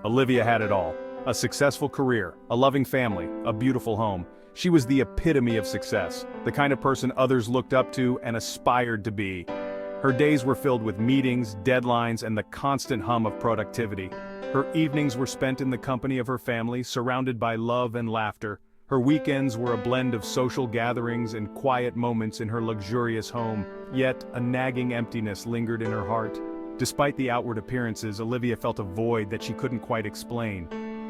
Olivia had it all. A successful career, a loving family, a beautiful home. She was the epitome of success, the kind of person others looked up to and aspired to be. Her days were filled with meetings, deadlines, and the constant hum of productivity. Her evenings were spent in the company of her family, surrounded by love and laughter. Her weekends were a blend of social gatherings and quiet moments in her luxurious home. Yet, a nagging emptiness lingered in her heart. Despite the outward appearances, Olivia felt a void that she couldn't quite explain.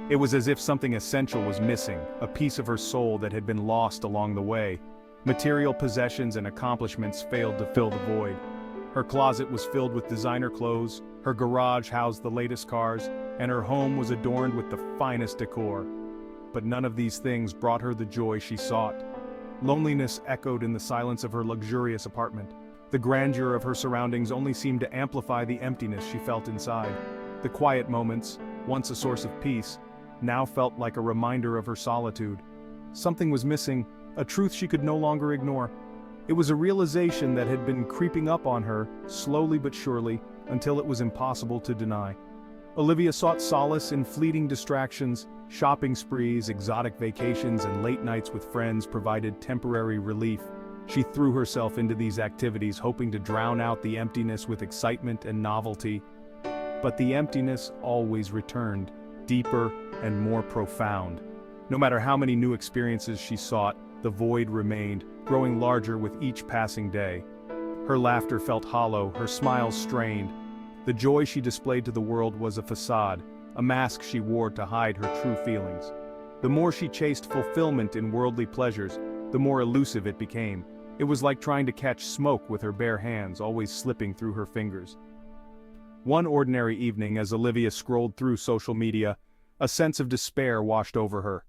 It was as if something essential was missing, a piece of her soul that had been lost along the way. Material possessions and accomplishments failed to fill the void. Her closet was filled with designer clothes, her garage housed the latest cars, and her home was adorned with the finest decor. But none of these things brought her the joy she sought. Loneliness echoed in the silence of her luxurious apartment. The grandeur of her surroundings only seemed to amplify the emptiness she felt inside. The quiet moments, once a source of peace, now felt like a reminder of her solitude. Something was missing, a truth she could no longer ignore. It was a realization that had been creeping up on her, slowly but surely, until it was impossible to deny. Olivia sought solace in fleeting distractions. Shopping sprees, exotic vacations, and late nights with friends provided temporary relief. She threw herself into these activities, hoping to drown out the emptiness with excitement and novelty. But the emptiness always returned, deeper and more profound. No matter how many new experiences she sought, the void remained, growing larger with each passing day. Her laughter felt hollow, her smiles strained. The joy she displayed to the world was a facade, a mask she wore to hide her true feelings. The more she chased fulfillment in worldly pleasures, the more elusive it became. It was like trying to catch smoke with her bare hands, always slipping through her fingers. One ordinary evening, as Olivia scrolled through social media, a sense of despair washed over her.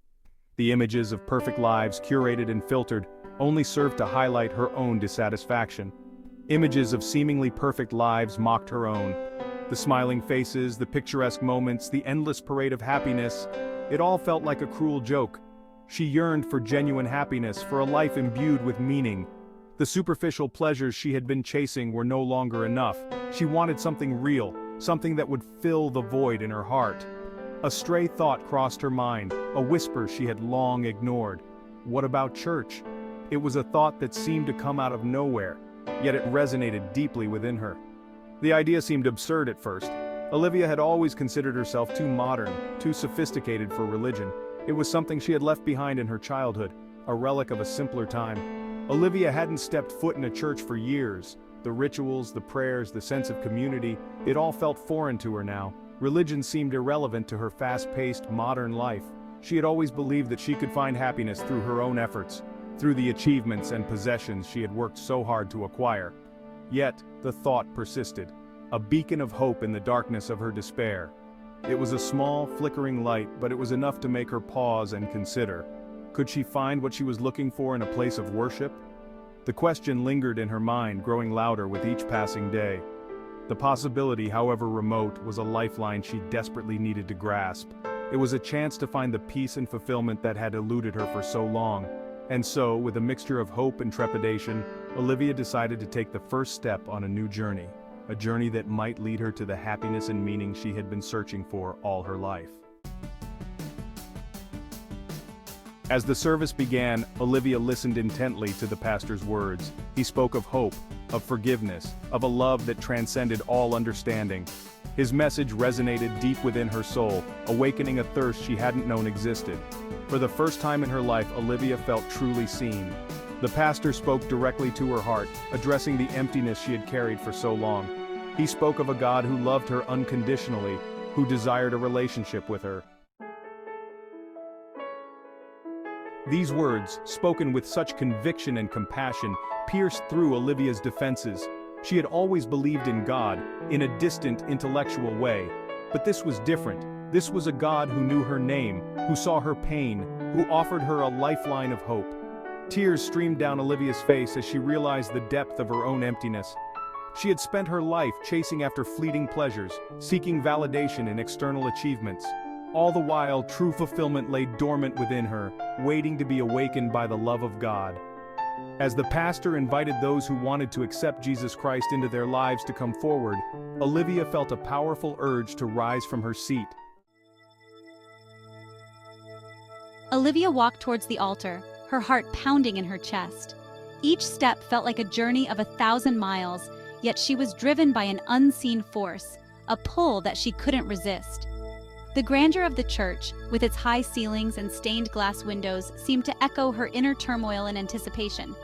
The images of perfect lives, curated and filtered, only served to highlight her own dissatisfaction. Images of seemingly perfect lives mocked her own. The smiling faces, the picturesque moments, the endless parade of happiness, it all felt like a cruel joke. She yearned for genuine happiness, for a life imbued with meaning. The superficial pleasures she had been chasing were no longer enough. She wanted something real, something that would fill the void in her heart. A stray thought crossed her mind, a whisper she had long ignored. What about church? It was a thought that seemed to come out of nowhere, yet it resonated deeply within her. The idea seemed absurd at first. Olivia had always considered herself too modern, too sophisticated for religion. It was something she had left behind in her childhood, a relic of a simpler time. Olivia hadn't stepped foot in a church for years. The rituals, the prayers, the sense of community, it all felt foreign to her now. Religion seemed irrelevant to her fast-paced, modern life. She had always believed that she could find happiness through her own efforts, through the achievements and possessions she had worked so hard to acquire. Yet, the thought persisted, a beacon of hope in the darkness of her despair. It was a small, flickering light, but it was enough to make her pause and consider. Could she find what she was looking for in a place of worship? The question lingered in her mind, growing louder with each passing day. The possibility, however remote, was a lifeline she desperately needed to grasp. It was a chance to find the peace and fulfillment that had eluded her for so long. And so, with a mixture of hope and trepidation, Olivia decided to take the first step on a new journey. A journey that might lead her to the happiness and meaning she had been searching for all her life. As the service began, Olivia listened intently to the pastor's words. He spoke of hope, of forgiveness, of a love that transcended all understanding. His message resonated deep within her soul, awakening a thirst she hadn't known existed. For the first time in her life, Olivia felt truly seen. The pastor spoke directly to her heart, addressing the emptiness she had carried for so long. He spoke of a God who loved her unconditionally, who desired a relationship with her. These words, spoken with such conviction and compassion, pierced through Olivia's defenses. She had always believed in God, in a distant, intellectual way. But this was different. This was a God who knew her name, who saw her pain, who offered her a lifeline of hope. Tears streamed down Olivia's face as she realized the depth of her own emptiness. She had spent her life chasing after fleeting pleasures, seeking validation in external achievements. All the while, true fulfillment lay dormant within her, waiting to be awakened by the love of God. As the pastor invited those who wanted to accept Jesus Christ into their lives to come forward, Olivia felt a powerful urge to rise from her seat. Olivia walked towards the altar, her heart pounding in her chest. Each step felt like a journey of 1,000 miles, yet she was driven by an unseen force, a pull that she couldn't resist. The grandeur of the church, with its high ceilings and stained glass windows, seemed to echo her inner turmoil and anticipation.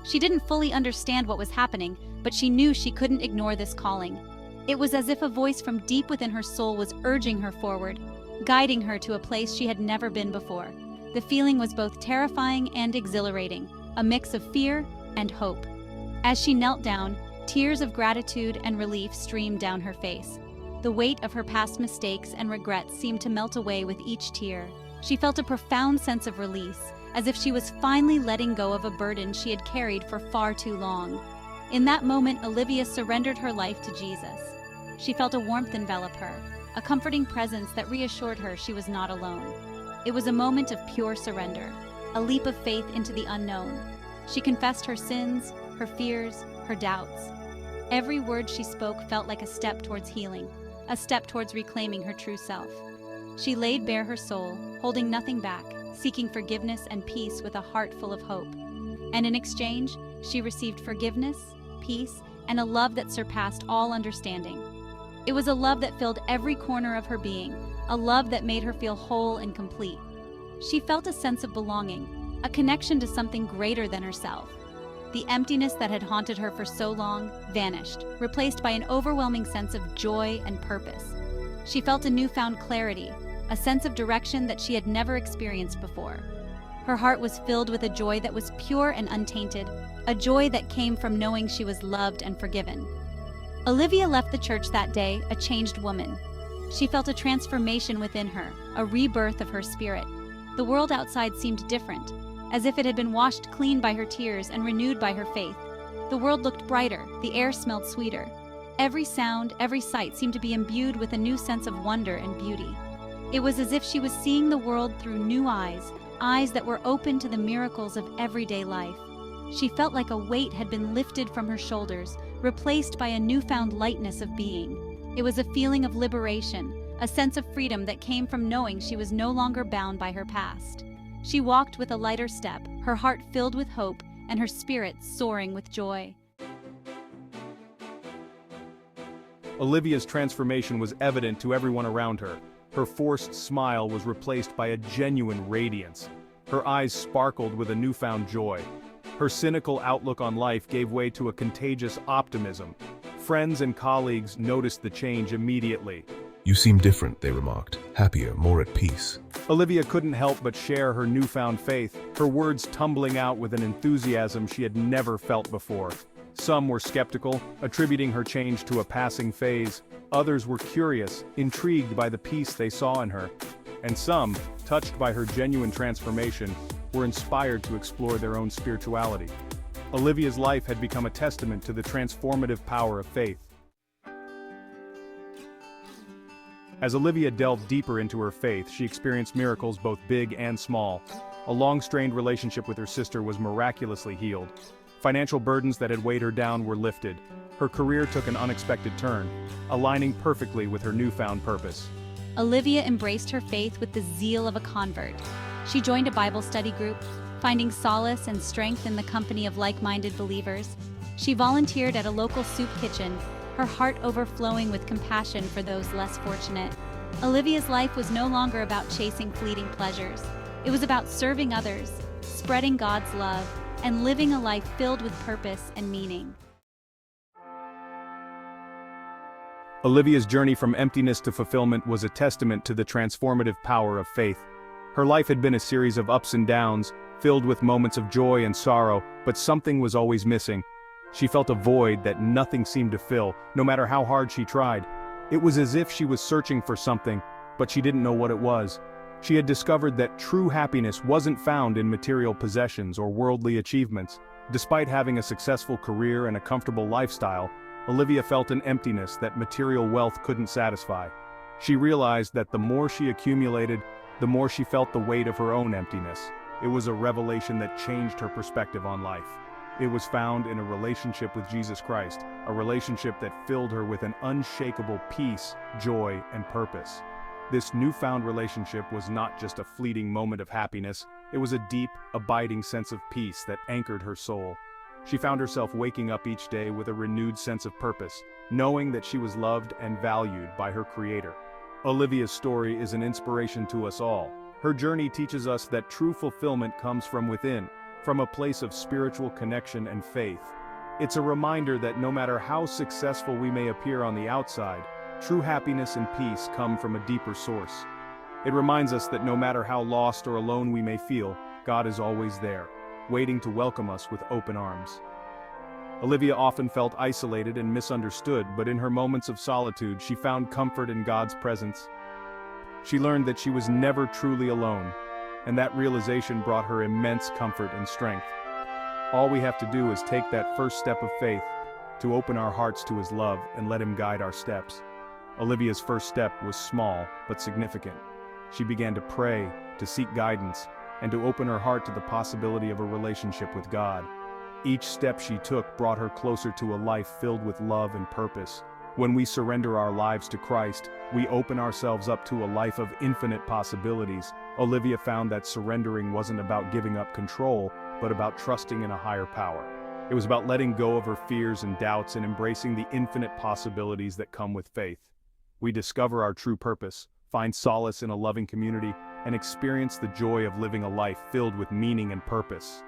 She didn't fully understand what was happening, but she knew she couldn't ignore this calling. It was as if a voice from deep within her soul was urging her forward, guiding her to a place she had never been before. The feeling was both terrifying and exhilarating, a mix of fear and hope. As she knelt down, tears of gratitude and relief streamed down her face. The weight of her past mistakes and regrets seemed to melt away with each tear. She felt a profound sense of release, as if she was finally letting go of a burden she had carried for far too long. In that moment, Olivia surrendered her life to Jesus. She felt a warmth envelop her, a comforting presence that reassured her she was not alone. It was a moment of pure surrender, a leap of faith into the unknown. She confessed her sins, her fears, her doubts. Every word she spoke felt like a step towards healing, a step towards reclaiming her true self. She laid bare her soul, holding nothing back, seeking forgiveness and peace with a heart full of hope. And in exchange, she received forgiveness, peace, and a love that surpassed all understanding. It was a love that filled every corner of her being, a love that made her feel whole and complete. She felt a sense of belonging, a connection to something greater than herself. The emptiness that had haunted her for so long vanished, replaced by an overwhelming sense of joy and purpose. She felt a newfound clarity, a sense of direction that she had never experienced before. Her heart was filled with a joy that was pure and untainted, a joy that came from knowing she was loved and forgiven. Olivia left the church that day a changed woman. She felt a transformation within her, a rebirth of her spirit. The world outside seemed different, as if it had been washed clean by her tears and renewed by her faith. The world looked brighter, the air smelled sweeter. Every sound, every sight seemed to be imbued with a new sense of wonder and beauty. It was as if she was seeing the world through new eyes, eyes that were open to the miracles of everyday life. She felt like a weight had been lifted from her shoulders, replaced by a newfound lightness of being. It was a feeling of liberation, a sense of freedom that came from knowing she was no longer bound by her past. She walked with a lighter step, her heart filled with hope and her spirit soaring with joy. Olivia's transformation was evident to everyone around her. Her forced smile was replaced by a genuine radiance. Her eyes sparkled with a newfound joy. Her cynical outlook on life gave way to a contagious optimism. Friends and colleagues noticed the change immediately. "You seem different," they remarked. "Happier, more at peace." Olivia couldn't help but share her newfound faith, her words tumbling out with an enthusiasm she had never felt before. Some were skeptical, attributing her change to a passing phase. Others were curious, intrigued by the peace they saw in her. And some, touched by her genuine transformation, were inspired to explore their own spirituality. Olivia's life had become a testament to the transformative power of faith. As Olivia delved deeper into her faith, she experienced miracles both big and small. A long-strained relationship with her sister was miraculously healed. Financial burdens that had weighed her down were lifted. Her career took an unexpected turn, aligning perfectly with her newfound purpose. Olivia embraced her faith with the zeal of a convert. She joined a Bible study group, finding solace and strength in the company of like-minded believers. She volunteered at a local soup kitchen, her heart overflowing with compassion for those less fortunate. Olivia's life was no longer about chasing fleeting pleasures. It was about serving others, spreading God's love, and living a life filled with purpose and meaning. Olivia's journey from emptiness to fulfillment was a testament to the transformative power of faith. Her life had been a series of ups and downs, filled with moments of joy and sorrow, but something was always missing. She felt a void that nothing seemed to fill, no matter how hard she tried. It was as if she was searching for something, but she didn't know what it was. She had discovered that true happiness wasn't found in material possessions or worldly achievements. Despite having a successful career and a comfortable lifestyle, Olivia felt an emptiness that material wealth couldn't satisfy. She realized that the more she accumulated, the more she felt the weight of her own emptiness. It was a revelation that changed her perspective on life. It was found in a relationship with Jesus Christ, a relationship that filled her with an unshakable peace, joy, and purpose. This newfound relationship was not just a fleeting moment of happiness, it was a deep, abiding sense of peace that anchored her soul. She found herself waking up each day with a renewed sense of purpose, knowing that she was loved and valued by her Creator. Olivia's story is an inspiration to us all. Her journey teaches us that true fulfillment comes from within, from a place of spiritual connection and faith. It's a reminder that no matter how successful we may appear on the outside, true happiness and peace come from a deeper source. It reminds us that no matter how lost or alone we may feel, God is always there, waiting to welcome us with open arms. Olivia often felt isolated and misunderstood, but in her moments of solitude, she found comfort in God's presence. She learned that she was never truly alone, and that realization brought her immense comfort and strength. All we have to do is take that first step of faith, to open our hearts to His love and let Him guide our steps. Olivia's first step was small, but significant. She began to pray, to seek guidance, and to open her heart to the possibility of a relationship with God. Each step she took brought her closer to a life filled with love and purpose. When we surrender our lives to Christ, we open ourselves up to a life of infinite possibilities. Olivia found that surrendering wasn't about giving up control, but about trusting in a higher power. It was about letting go of her fears and doubts and embracing the infinite possibilities that come with faith. We discover our true purpose, find solace in a loving community, and experience the joy of living a life filled with meaning and purpose.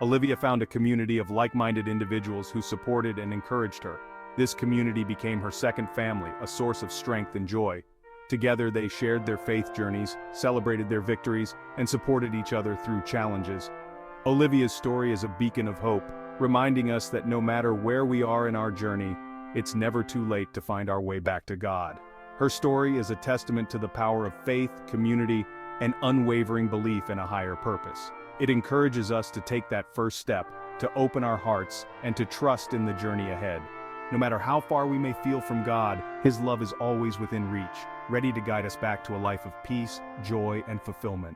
Olivia found a community of like-minded individuals who supported and encouraged her. This community became her second family, a source of strength and joy. Together they shared their faith journeys, celebrated their victories, and supported each other through challenges. Olivia's story is a beacon of hope, reminding us that no matter where we are in our journey, it's never too late to find our way back to God. Her story is a testament to the power of faith, community, and unwavering belief in a higher purpose. It encourages us to take that first step, to open our hearts, and to trust in the journey ahead. No matter how far we may feel from God, His love is always within reach, ready to guide us back to a life of peace, joy, and fulfillment.